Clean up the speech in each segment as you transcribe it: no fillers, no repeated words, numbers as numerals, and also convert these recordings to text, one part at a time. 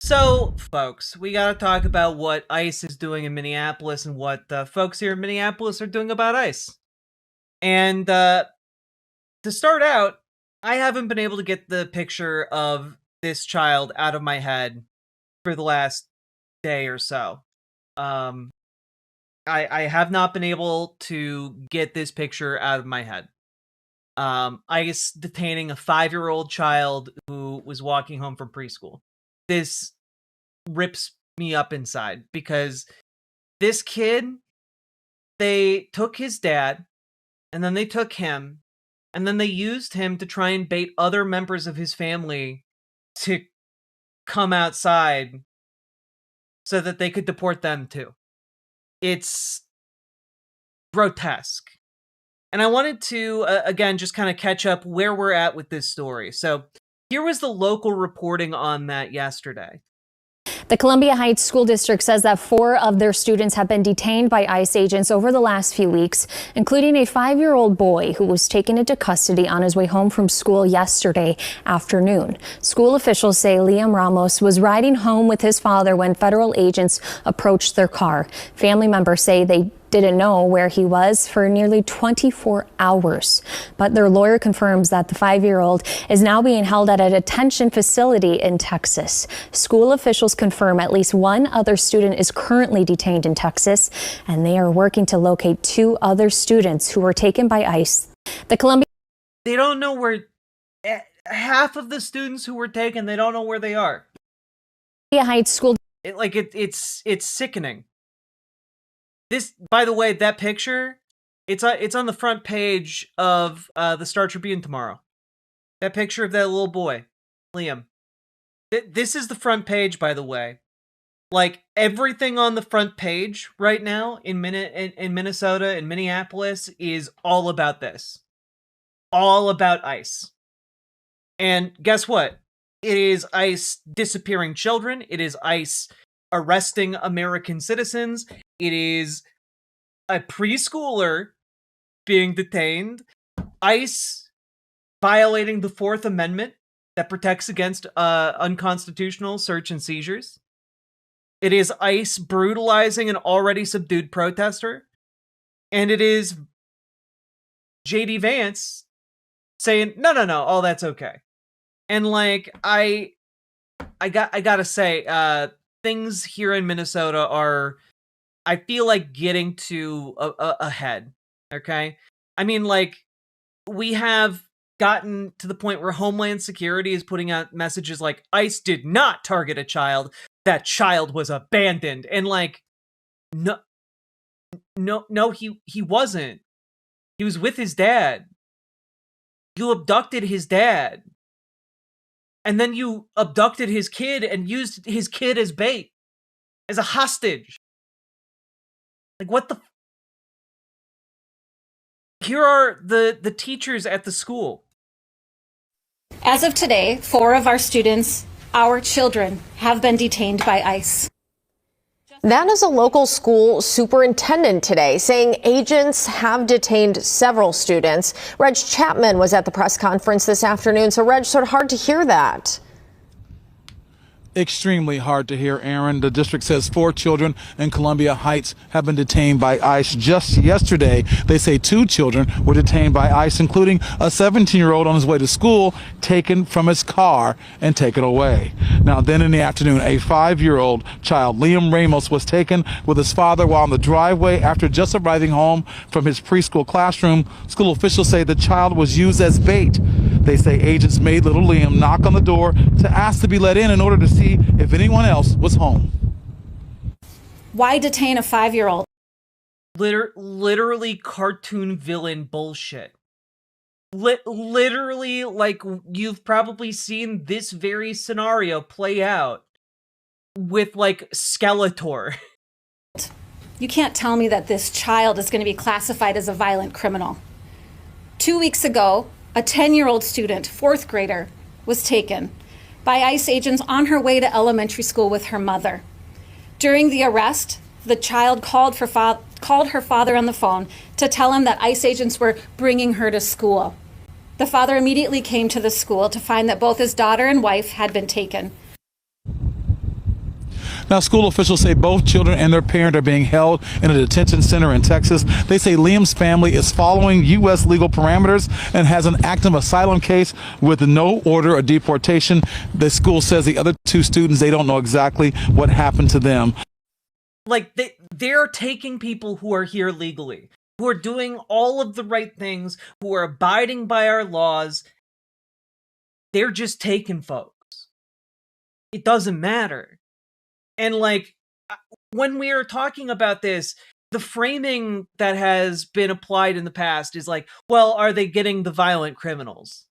So, folks, we gotta talk about what ICE is doing in Minneapolis and what the folks here in Minneapolis are doing about ICE. And to start out, I haven't been able to get the picture of this child out of my head for the last day or so. Um, I have not been able to get this picture out of my head. ICE detaining a 5-year-old child who was walking home from preschool. This rips me up inside because this kid, they took his dad and then they took him and then they used him to try and bait other members of his family to come outside so that they could deport them too. It's grotesque. And I wanted to, again, just kind of catch up where we're at with this story. So here was the local reporting on that yesterday. The Columbia Heights School District says that 4 of their students have been detained by ICE agents over the last few weeks, including a 5-year-old boy who was taken into custody on his way home from school yesterday afternoon. School officials say Liam Ramos was riding home with his father when federal agents approached their car. Family members say they didn't know where he was for nearly 24 hours. But their lawyer confirms that the 5-year-old is now being held at a detention facility in Texas. School officials confirm at least 1 other student is currently detained in Texas, and they are working to locate 2 other students who were taken by ICE. The Columbia... They don't know where... half of the students who were taken, they don't know where they are. Heights School... It's sickening. This, by the way, that picture, it's on the front page of the Star Tribune tomorrow. That picture of that little boy, Liam. This is the front page, by the way. Like, everything on the front page right now in Minnesota and Minneapolis is all about this. All about ICE. And guess what? It is ICE disappearing children. It is ICE arresting American citizens. It is a preschooler being detained. ICE violating the 4th Amendment that protects against unconstitutional search and seizures. It is ICE brutalizing an already subdued protester. And it is J.D. Vance saying, no, all that's okay. And like, I gotta say, things here in Minnesota are, I feel like, getting to a head, okay? I mean, like, we have gotten to the point where Homeland Security is putting out messages like, ICE did not target a child, that child was abandoned. And like, no, he wasn't. He was with his dad. You abducted his dad. And then you abducted his kid and used his kid as bait, as a hostage. Like, what the... Here are the teachers at the school. As of today, 4 of our students, our children, have been detained by ICE. That is a local school superintendent today saying agents have detained several students. Reg Chapman was at the press conference this afternoon. So, Reg, sort of hard to hear that. Extremely hard to hear, Aaron. The district says 4 children in Columbia Heights have been detained by ICE. Just yesterday, they say 2 children were detained by ICE, including a 17-year-old on his way to school, taken from his car and taken away. Now, then in the afternoon, a 5-year-old child, Liam Ramos, was taken with his father while in the driveway after just arriving home from his preschool classroom. School officials say the child was used as bait. They say agents made little Liam knock on the door to ask to be let in order to see if anyone else was home. Why detain a 5-year-old? Literally cartoon villain bullshit. Literally, like, you've probably seen this very scenario play out with, like, Skeletor. You can't tell me that this child is going to be classified as a violent criminal. 2 weeks ago, a 10-year-old student, 4th grader, was taken by ICE agents on her way to elementary school with her mother. During the arrest, the child called her father on the phone to tell him that ICE agents were bringing her to school. The father immediately came to the school to find that both his daughter and wife had been taken. Now, school officials say both children and their parent are being held in a detention center in Texas. They say Liam's family is following U.S. legal parameters and has an active asylum case with no order of deportation. The school says the other two students, they don't know exactly what happened to them. Like, they're taking people who are here legally, who are doing all of the right things, who are abiding by our laws. They're just taking folks. It doesn't matter. And, like, when we are talking about this, the framing that has been applied in the past is like, well, are they getting the violent criminals?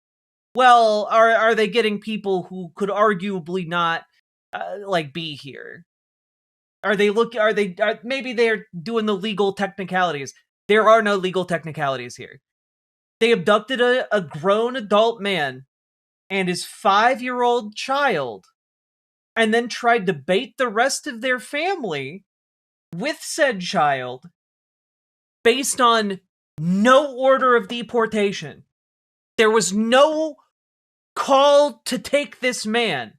Well, are they getting people who could arguably not, like, be here? Maybe they're doing the legal technicalities. There are no legal technicalities here. They abducted a grown adult man and his 5-year-old child, and then tried to bait the rest of their family with said child based on no order of deportation. There was no call to take this man.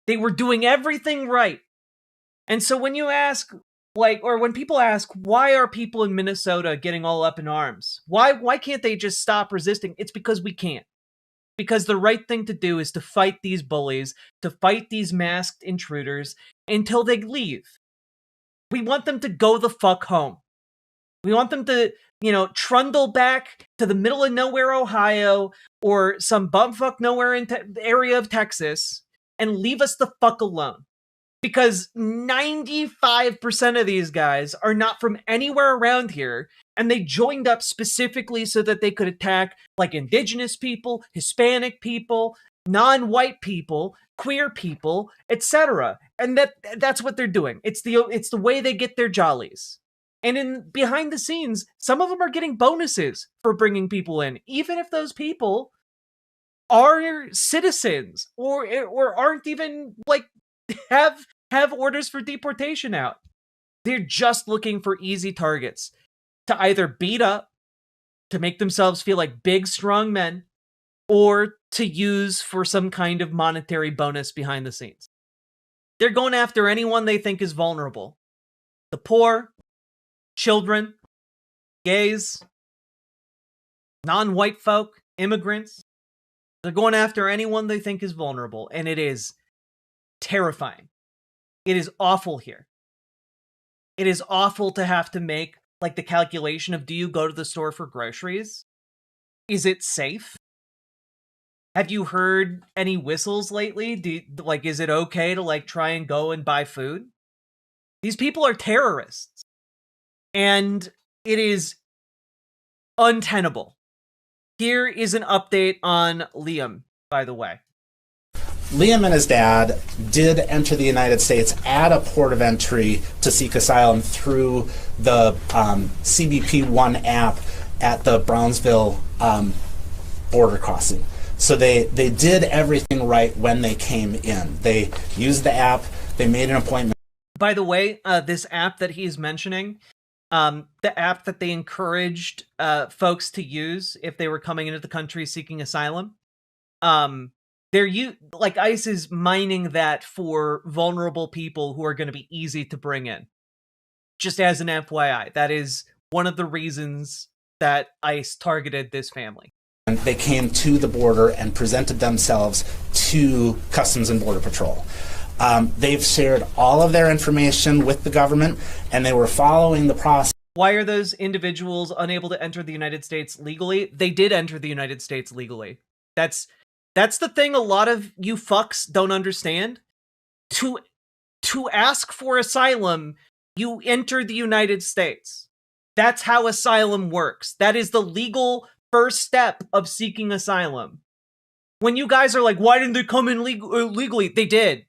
They were doing everything right. And so when you ask, like, or when people ask, why are people in Minnesota getting all up in arms? Why can't they just stop resisting? It's because we can't. Because the right thing to do is to fight these bullies, to fight these masked intruders until they leave. We want them to go the fuck home. We want them to, trundle back to the middle of nowhere, Ohio, or some bumfuck nowhere area of Texas, and leave us the fuck alone. Because 95% of these guys are not from anywhere around here, and they joined up specifically so that they could attack, like, indigenous people, Hispanic people, non-white people, queer people, etc. And that's what they're doing. It's the way they get their jollies. And behind the scenes, some of them are getting bonuses for bringing people in, even if those people are citizens or aren't even, like, have orders for deportation out. They're just looking for easy targets to either beat up, to make themselves feel like big, strong men, or to use for some kind of monetary bonus behind the scenes. They're going after anyone they think is vulnerable. The poor, children, gays, non-white folk, immigrants. They're going after anyone they think is vulnerable, and it is terrifying. It is awful here. It is awful to have to make, like, the calculation of, do you go to the store for groceries? Is it safe? Have you heard any whistles lately? Is it okay to, like, try and go and buy food? These people are terrorists. And it is untenable. Here is an update on Liam, by the way. Liam and his dad did enter the United States at a port of entry to seek asylum through the CBP One app at the Brownsville border crossing. So they did everything right when they came in. They used the app, they made an appointment. By the way, this app that he's mentioning, the app that they encouraged folks to use if they were coming into the country seeking asylum, ICE is mining that for vulnerable people who are going to be easy to bring in. Just as an FYI, that is one of the reasons that ICE targeted this family. And they came to the border and presented themselves to Customs and Border Patrol. They've shared all of their information with the government, and they were following the process. Why are those individuals unable to enter the United States legally? They did enter the United States legally. That's the thing a lot of you fucks don't understand. To ask for asylum, you enter the United States. That's how asylum works. That is the legal first step of seeking asylum. When you guys are like, why didn't they come in legally? They did.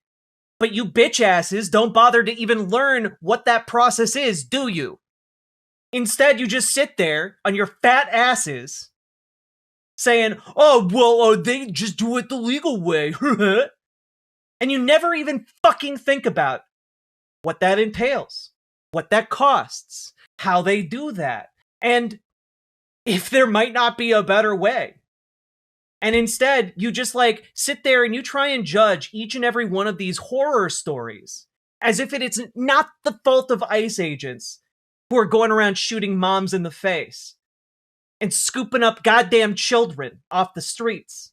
But you bitch asses don't bother to even learn what that process is, do you? Instead, you just sit there on your fat asses saying, they just do it the legal way. And you never even fucking think about what that entails, what that costs, how they do that, and if there might not be a better way. And instead, you just, like, sit there and you try and judge each and every one of these horror stories as if it is not the fault of ICE agents who are going around shooting moms in the face and scooping up goddamn children off the streets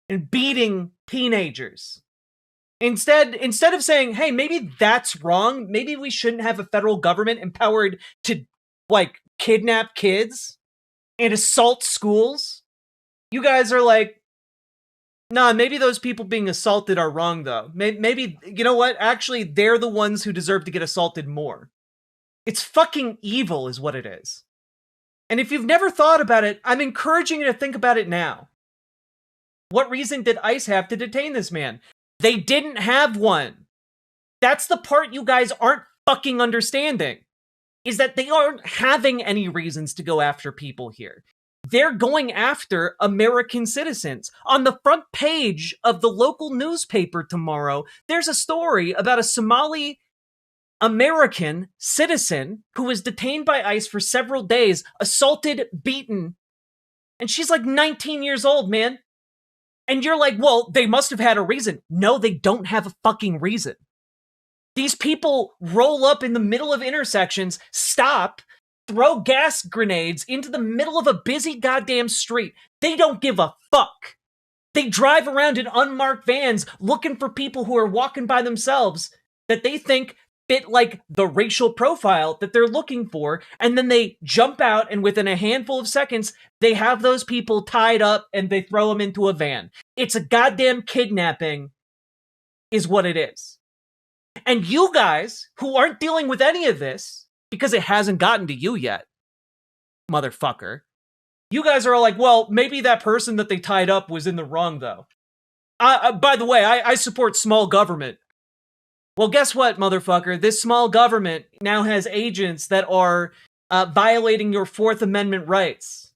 and beating teenagers. Instead of saying, hey, maybe that's wrong, maybe we shouldn't have a federal government empowered to, like, kidnap kids and assault schools, you guys are like, nah, maybe those people being assaulted are wrong, though. Maybe, you know what? Actually, they're the ones who deserve to get assaulted more. It's fucking evil is what it is. And if you've never thought about it, I'm encouraging you to think about it now. What reason did ICE have to detain this man? They didn't have one. That's the part you guys aren't fucking understanding, is that they aren't having any reasons to go after people here. They're going after American citizens. On the front page of the local newspaper tomorrow, there's a story about a Somali American citizen who was detained by ICE for several days, assaulted, beaten, and she's like 19 years old, man. And you're like, well, they must have had a reason. No, they don't have a fucking reason. These people roll up in the middle of intersections, stop, throw gas grenades into the middle of a busy goddamn street. They don't give a fuck. They drive around in unmarked vans looking for people who are walking by themselves that they think fit like the racial profile that they're looking for, and then they jump out, and within a handful of seconds, they have those people tied up and they throw them into a van. It's a goddamn kidnapping, is what it is. And you guys, who aren't dealing with any of this, because it hasn't gotten to you yet, motherfucker, you guys are all like, well, maybe that person that they tied up was in the wrong, though. By the way, I support small government. Well, guess what, motherfucker? This small government now has agents that are violating your Fourth Amendment rights.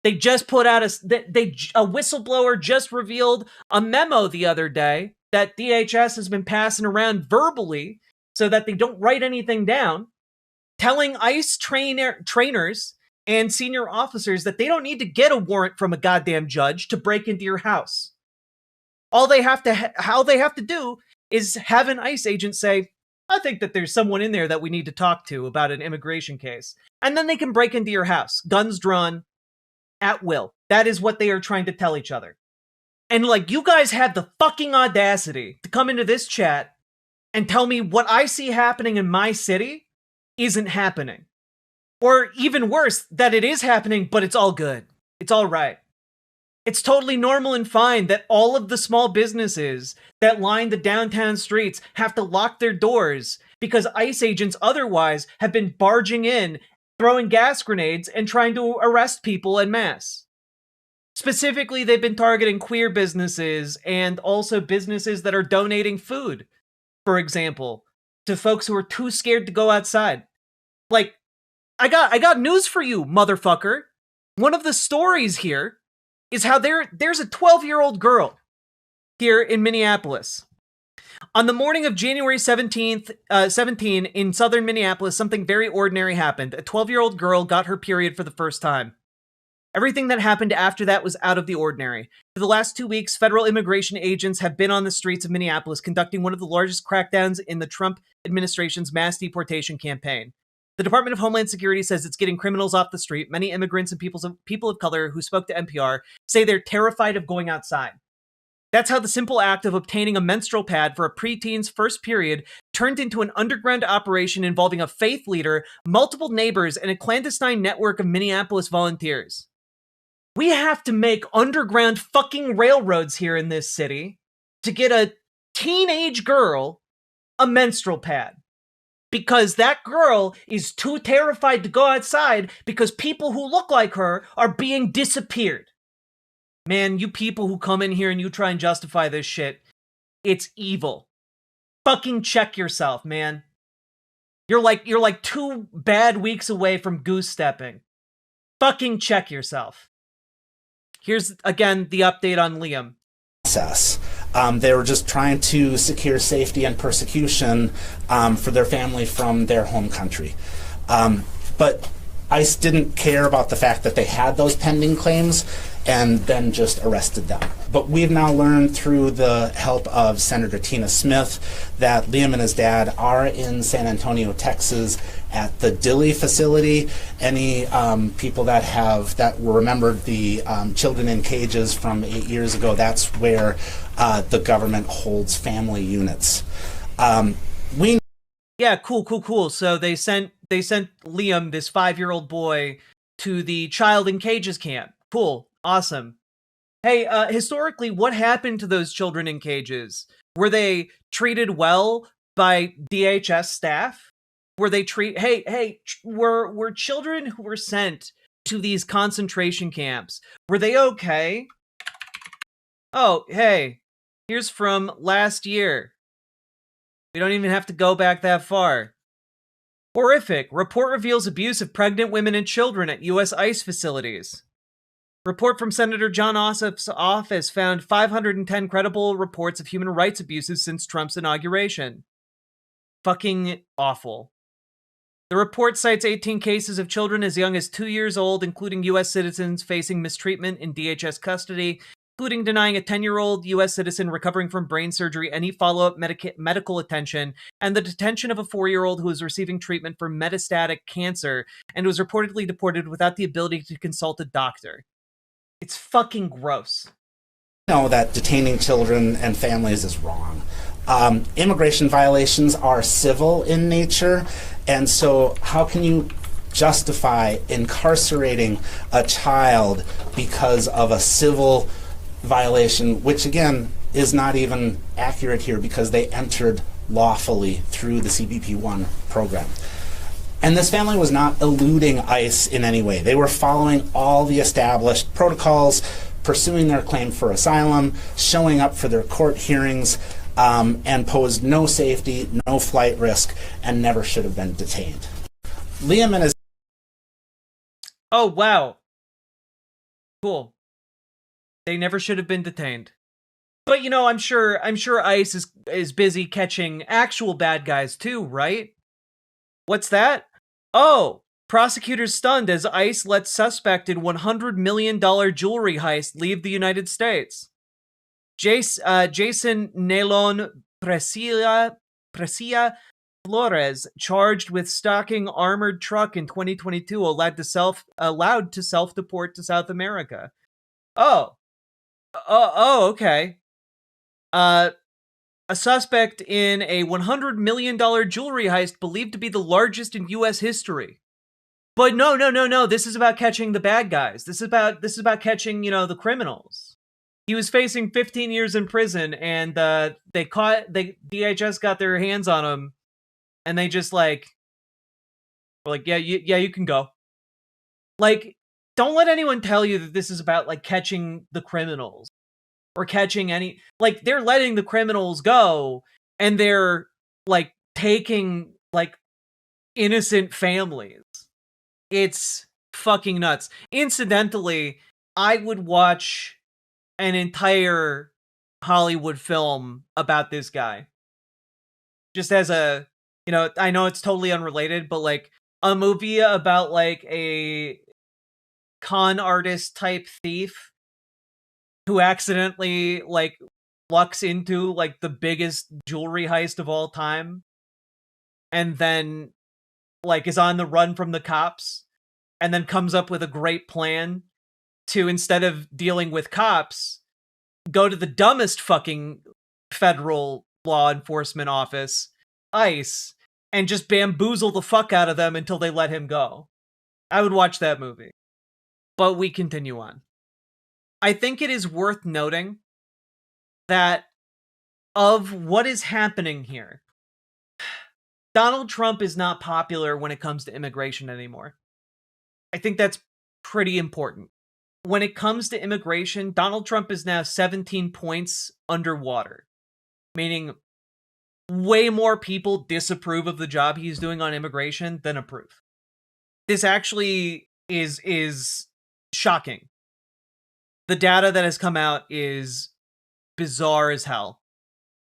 They just put out a whistleblower just revealed a memo the other day that DHS has been passing around verbally so that they don't write anything down, telling ICE trainers and senior officers that they don't need to get a warrant from a goddamn judge to break into your house. All they have to do is have an ICE agent say, I think that there's someone in there that we need to talk to about an immigration case. And then they can break into your house, guns drawn, at will. That is what they are trying to tell each other. And like, you guys had the fucking audacity to come into this chat and tell me what I see happening in my city isn't happening. Or even worse, that it is happening, but it's all good. It's all right. It's totally normal and fine that all of the small businesses that line the downtown streets have to lock their doors because ICE agents otherwise have been barging in, throwing gas grenades, and trying to arrest people en masse. Specifically, they've been targeting queer businesses and also businesses that are donating food, for example, to folks who are too scared to go outside. Like, I got news for you, motherfucker. One of the stories here is how there's a 12-year-old girl here in Minneapolis. On the morning of January 17 in southern Minneapolis, something very ordinary happened. A 12-year-old girl got her period for the first time. Everything that happened after that was out of the ordinary. For the last 2 weeks, federal immigration agents have been on the streets of Minneapolis conducting one of the largest crackdowns in the Trump administration's mass deportation campaign. The Department of Homeland Security says it's getting criminals off the street. Many immigrants and people of color who spoke to NPR say they're terrified of going outside. That's how the simple act of obtaining a menstrual pad for a preteen's first period turned into an underground operation involving a faith leader, multiple neighbors, and a clandestine network of Minneapolis volunteers. We have to make underground fucking railroads here in this city to get a teenage girl a menstrual pad. Because that girl is too terrified to go outside because people who look like her are being disappeared. Man, you people who come in here and you try and justify this shit, it's evil. Fucking check yourself, man. You're like 2 bad weeks away from goose stepping. Fucking check yourself. Here's, again, the update on Liam. They were just trying to secure safety and persecution for their family from their home country. But ICE didn't care about the fact that they had those pending claims. and then just arrested them. But we've now learned through the help of Senator Tina Smith that Liam and his dad are in San Antonio, Texas at the Dilley facility. Any people that remember the children in cages from 8 years ago, that's where the government holds family units. Yeah, cool. So they sent Liam, this 5-year-old boy, to the child in cages camp. Cool. Awesome. Hey, historically, what happened to those children in cages? Were they treated well by DHS staff? Were they were children who were sent to these concentration camps, were they okay? Oh, hey, here's from last year. We don't even have to go back that far. Horrific. Report reveals abuse of pregnant women and children at U.S. ICE facilities. Report from Senator John Ossoff's office found 510 credible reports of human rights abuses since Trump's inauguration. Fucking awful. The report cites 18 cases of children as young as 2 years old, including U.S. citizens facing mistreatment in DHS custody, including denying a 10-year-old U.S. citizen recovering from brain surgery any follow-up medical attention, and the detention of a 4-year-old who was receiving treatment for metastatic cancer and was reportedly deported without the ability to consult a doctor. It's fucking gross. Know that detaining children and families is wrong. Immigration violations are civil in nature, and so how can you justify incarcerating a child because of a civil violation, which again is not even accurate here because they entered lawfully through the CBP-1 program. And this family was not eluding ICE in any way. They were following all the established protocols, pursuing their claim for asylum, showing up for their court hearings, and posed no safety, no flight risk, and never should have been detained. Liam and his... Oh, wow. Cool. They never should have been detained. But, you know, I'm sure ICE is busy catching actual bad guys too, right? What's that? Oh, prosecutors stunned as ICE lets suspected $100 million jewelry heist leave the United States. Jason Nelon Precia Flores, charged with stalking armored truck in 2022, allowed to self-deport to South America. Okay. A suspect in a $100 million jewelry heist believed to be the largest in U.S. history. But no. This is about catching the bad guys. This is about catching, the criminals. He was facing 15 years in prison, and DHS got their hands on him, and they just were like, yeah, you can go. Like, don't let anyone tell you that this is about catching the criminals or catching any, they're letting the criminals go, and they're taking innocent families. It's fucking nuts. Incidentally, I would watch an entire Hollywood film about this guy. Just as a, I know it's totally unrelated, but a movie about a con artist type thief who accidentally lucks into the biggest jewelry heist of all time, and then is on the run from the cops, and then comes up with a great plan to, instead of dealing with cops, go to the dumbest fucking federal law enforcement office, ICE, and just bamboozle the fuck out of them until they let him go. I would watch that movie. But we continue on. I think it is worth noting that of what is happening here, Donald Trump is not popular when it comes to immigration anymore. I think that's pretty important. When it comes to immigration, Donald Trump is now 17 points underwater, meaning way more people disapprove of the job he's doing on immigration than approve. This actually is shocking. The data that has come out is bizarre as hell,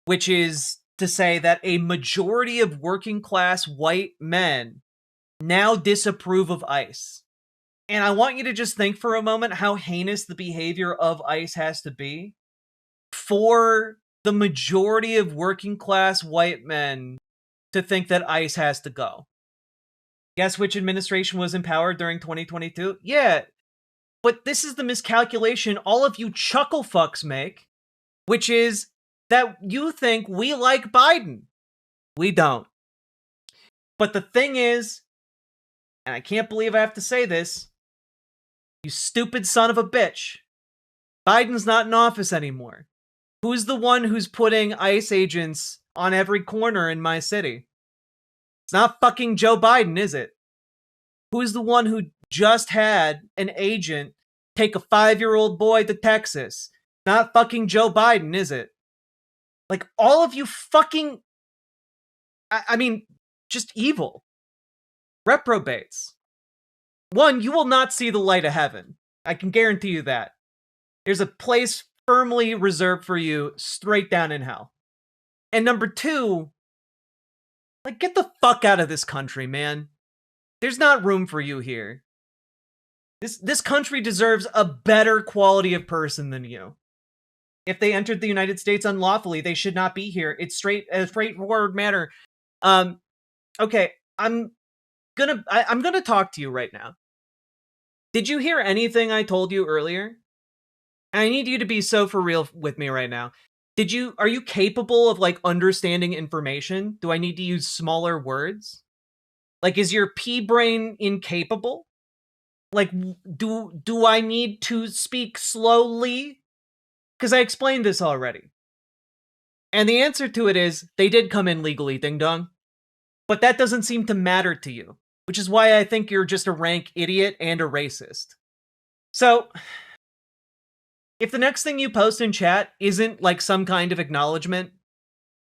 which is to say that a majority of working class white men now disapprove of ICE. And I want you to just think for a moment how heinous the behavior of ICE has to be for the majority of working class white men to think that ICE has to go. Guess which administration was in power during 2022? Yeah, but this is the miscalculation all of you chuckle fucks make, which is that you think we like Biden. We don't. But the thing is, and I can't believe I have to say this, you stupid son of a bitch, Biden's not in office anymore. Who's the one who's putting ICE agents on every corner in my city? It's not fucking Joe Biden, is it? Who's the one who just had an agent take a 5-year-old boy to Texas? Not fucking Joe Biden, is it? Like, all of you fucking... I mean, just evil. Reprobates. One, you will not see the light of heaven. I can guarantee you that. There's a place firmly reserved for you straight down in hell. And number two, like, get the fuck out of this country, man. There's not room for you here. This country deserves a better quality of person than you. If they entered the United States unlawfully, they should not be here. It's a straightforward matter. Okay, I'm gonna talk to you right now. Did you hear anything I told you earlier? I need you to be so for real with me right now. Are you capable of, like, understanding information? Do I need to use smaller words? Like, is your pea brain incapable? Like, do I need to speak slowly? Because I explained this already. And the answer to it is, they did come in legally, ding dong. But that doesn't seem to matter to you, which is why I think you're just a rank idiot and a racist. So, if the next thing you post in chat isn't like some kind of acknowledgement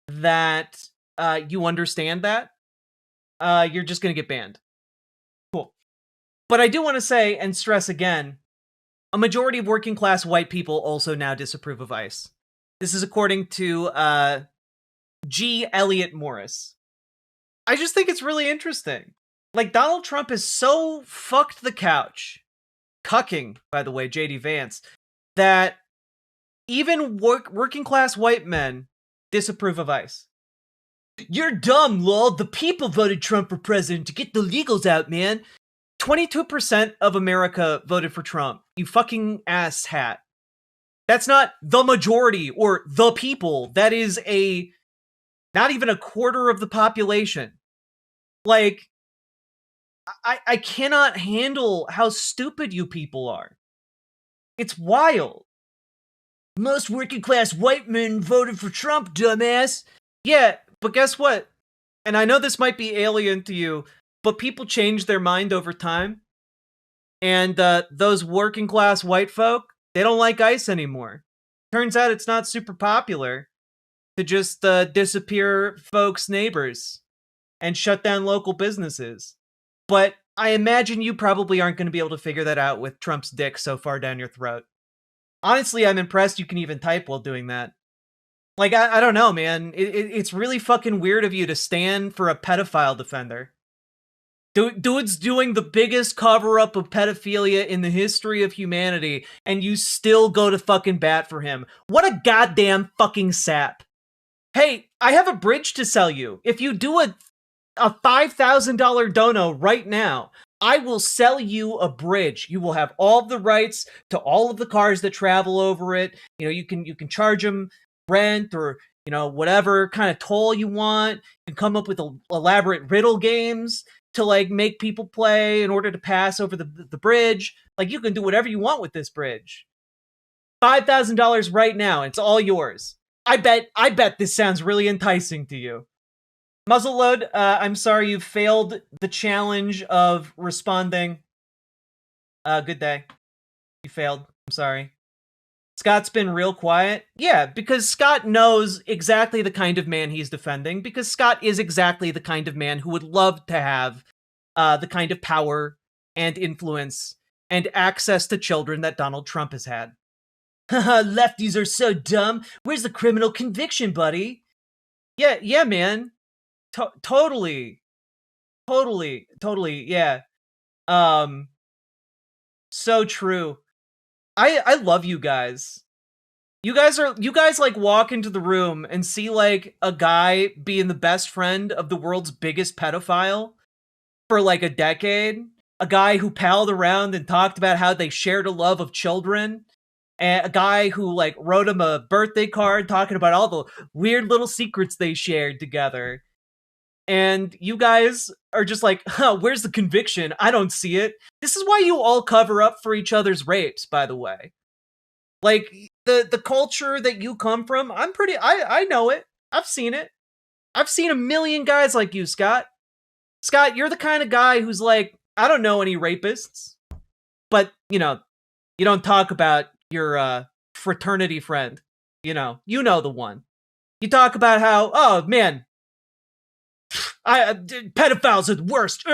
that you understand that, you're just gonna get banned. Cool. But I do want to say and stress again, a majority of working class white people also now disapprove of ICE. This is according to G. Elliott Morris. I just think it's really interesting. Like, Donald Trump has so fucked the couch, cucking, by the way, J.D. Vance, that even working class white men disapprove of ICE. You're dumb, lol. The people voted Trump for president to get the legals out, man. 22% of America voted for Trump. You fucking ass hat. That's not the majority or the people. That is not even a quarter of the population. Like, I cannot handle how stupid you people are. It's wild. Most working class white men voted for Trump, dumbass. Yeah, but guess what? And I know this might be alien to you, but people change their mind over time. And those working class white folk, they don't like ICE anymore. Turns out it's not super popular to just disappear folks' neighbors and shut down local businesses. But I imagine you probably aren't going to be able to figure that out with Trump's dick so far down your throat. Honestly, I'm impressed you can even type while doing that. Like, I don't know, man. It's really fucking weird of you to stand for a pedophile defender. Dude's doing the biggest cover-up of pedophilia in the history of humanity, and you still go to fucking bat for him. What a goddamn fucking sap. Hey, I have a bridge to sell you. If you do a $5,000 dono right now, I will sell you a bridge. You will have all of the rights to all of the cars that travel over it. You know, you can charge them rent or, you know, whatever kind of toll you want. You can come up with elaborate riddle games to, like, make people play in order to pass over the bridge. Like, you can do whatever you want with this bridge. $5,000 right now. It's all yours. I bet this sounds really enticing to you. Muzzleload, I'm sorry you failed the challenge of responding. Good day. You failed. I'm sorry. Scott's been real quiet. Yeah, because Scott knows exactly the kind of man he's defending, because Scott is exactly the kind of man who would love to have the kind of power and influence and access to children that Donald Trump has had. Haha, lefties are so dumb. Where's the criminal conviction, buddy? Yeah, man. Totally, yeah. So true. I love you guys. You guys like walk into the room and see like a guy being the best friend of the world's biggest pedophile for like a decade. A guy who palled around and talked about how they shared a love of children. And a guy who like wrote him a birthday card talking about all the weird little secrets they shared together. And you guys are just like, huh, where's the conviction? I don't see it. This is why you all cover up for each other's rapes, by the way. Like, the culture that you come from, I know it. I've seen it. I've seen a million guys like you, Scott. Scott, you're the kind of guy who's like, I don't know any rapists. But, you don't talk about your fraternity friend. You know the one. You talk about how, oh man, pedophiles are the worst.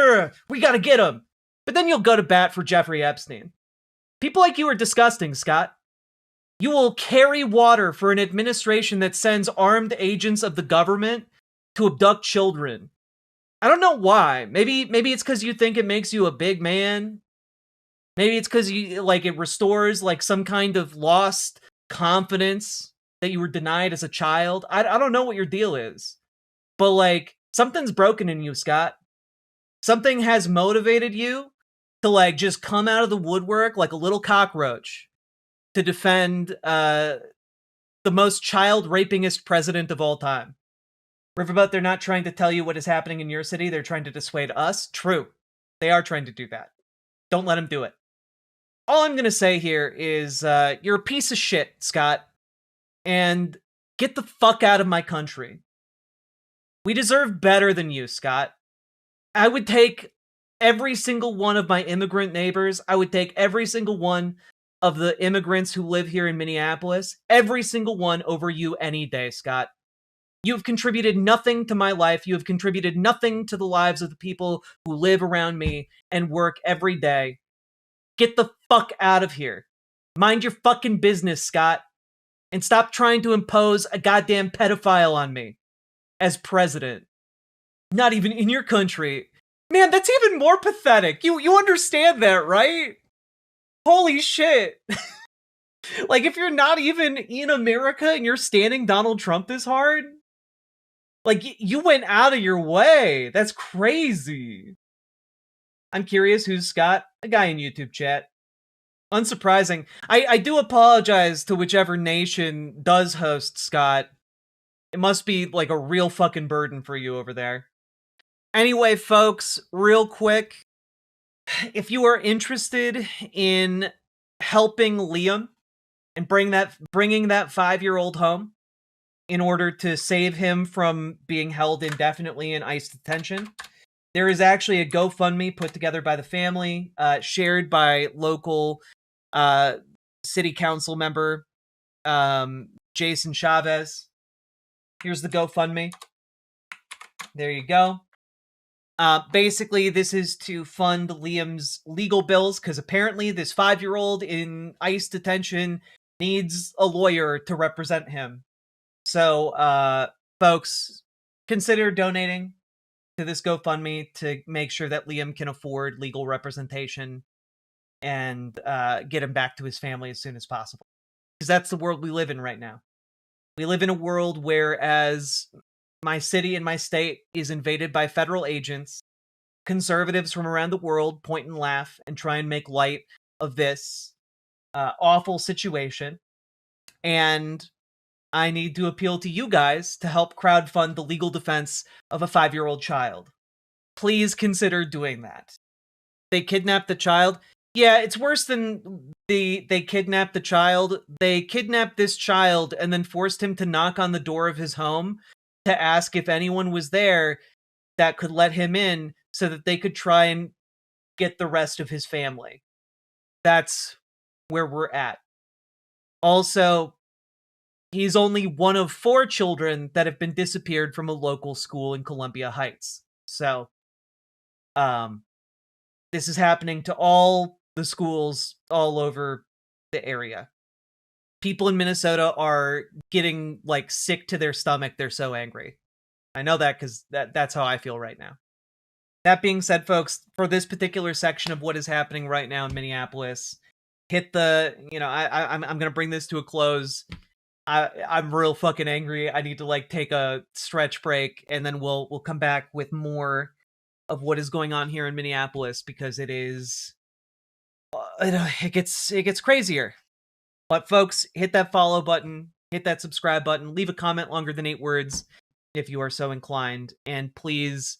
We gotta get them. But then you'll go to bat for Jeffrey Epstein. People like you are disgusting, Scott. You will carry water for an administration that sends armed agents of the government to abduct children. I don't know why. Maybe it's because you think it makes you a big man. Maybe it's because it restores like some kind of lost confidence that you were denied as a child. I don't know what your deal is. But like, something's broken in you, Scott. Something has motivated you to like just come out of the woodwork like a little cockroach to defend the most child rapingest president of all time. Riverboat, they're not trying to tell you what is happening in your city. They're trying to dissuade us. True. They are trying to do that. Don't let them do it. All I'm going to say here is you're a piece of shit, Scott. And get the fuck out of my country. We deserve better than you, Scott. I would take every single one of my immigrant neighbors. I would take every single one of the immigrants who live here in Minneapolis. Every single one over you any day, Scott. You have contributed nothing to my life. You have contributed nothing to the lives of the people who live around me and work every day. Get the fuck out of here. Mind your fucking business, Scott. And stop trying to impose a goddamn pedophile on me as president. Not even in your country. Man, that's even more pathetic. You understand that, right? Holy shit. Like, if you're not even in America and you're standing Donald Trump this hard, like, you went out of your way. That's crazy. I'm curious who's Scott? A guy in YouTube chat. Unsurprising. I do apologize to whichever nation does host Scott. It must be like a real fucking burden for you over there. Anyway, folks, real quick, if you are interested in helping Liam and bringing that 5-year-old home in order to save him from being held indefinitely in ICE detention, there is actually a GoFundMe put together by the family, shared by local city council member Jason Chavez. Here's the GoFundMe. There you go. Basically, this is to fund Liam's legal bills, because apparently this 5-year-old in ICE detention needs a lawyer to represent him. So, folks, consider donating to this GoFundMe to make sure that Liam can afford legal representation and get him back to his family as soon as possible. Because that's the world we live in right now. We live in a world where, as my city and my state is invaded by federal agents, conservatives from around the world point and laugh and try and make light of this awful situation. And I need to appeal to you guys to help crowdfund the legal defense of a 5-year-old child. Please consider doing that. They kidnapped the child. Yeah, it's worse than they kidnapped the child. They kidnapped this child and then forced him to knock on the door of his home to ask if anyone was there that could let him in so that they could try and get the rest of his family. That's where we're at. Also, he's only one of 4 children that have been disappeared from a local school in Columbia Heights. So, this is happening to all the schools all over the area. People in Minnesota are getting like sick to their stomach. They're so angry. I know that because that's how I feel right now. That being said, folks, for this particular section of what is happening right now in Minneapolis, hit the, I'm going to bring this to a close. I'm real fucking angry. I need to like take a stretch break, and then we'll come back with more of what is going on here in Minneapolis, because it is, it gets crazier. But folks, hit that follow button, hit that subscribe button, leave a comment longer than 8 words if you are so inclined, and please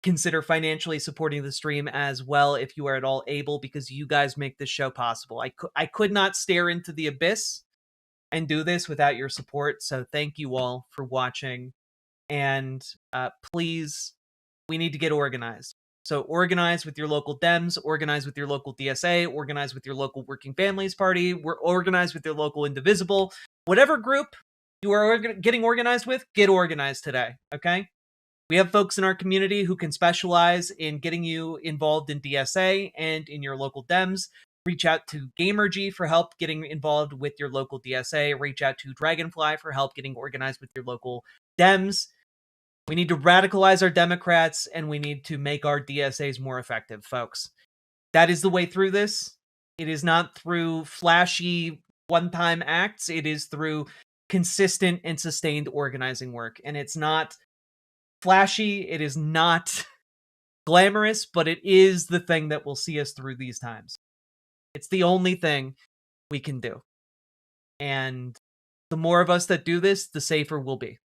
consider financially supporting the stream as well if you are at all able, because you guys make this show possible. I could not stare into the abyss and do this without your support, so thank you all for watching. And please, we need to get organized. So organize with your local Dems, organize with your local DSA, organize with your local Working Families Party, organize with your local Indivisible. Whatever group you are getting organized with, get organized today, okay? We have folks in our community who can specialize in getting you involved in DSA and in your local Dems. Reach out to Gamergy for help getting involved with your local DSA. Reach out to Dragonfly for help getting organized with your local Dems. We need to radicalize our Democrats, and we need to make our DSAs more effective, folks. That is the way through this. It is not through flashy one-time acts. It is through consistent and sustained organizing work. And it's not flashy. It is not glamorous, but it is the thing that will see us through these times. It's the only thing we can do. And the more of us that do this, the safer we'll be.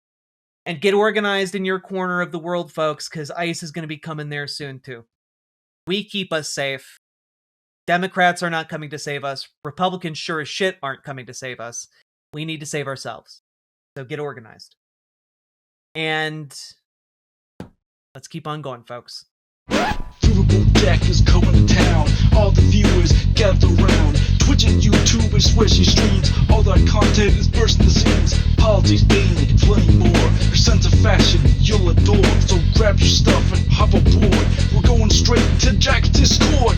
And get organized in your corner of the world, folks, because ICE is going to be coming there soon, too. We keep us safe. Democrats are not coming to save us. Republicans sure as shit aren't coming to save us. We need to save ourselves. So get organized. And let's keep on going, folks. Riverboat Jack is going to town. All the viewers gather round. Twitch and YouTube and Swishy streams. All that content is bursting the seams. Politics, gaming, and plenty more. Your sense of fashion you'll adore. So grab your stuff and hop aboard. We're going straight to Jack's Discord.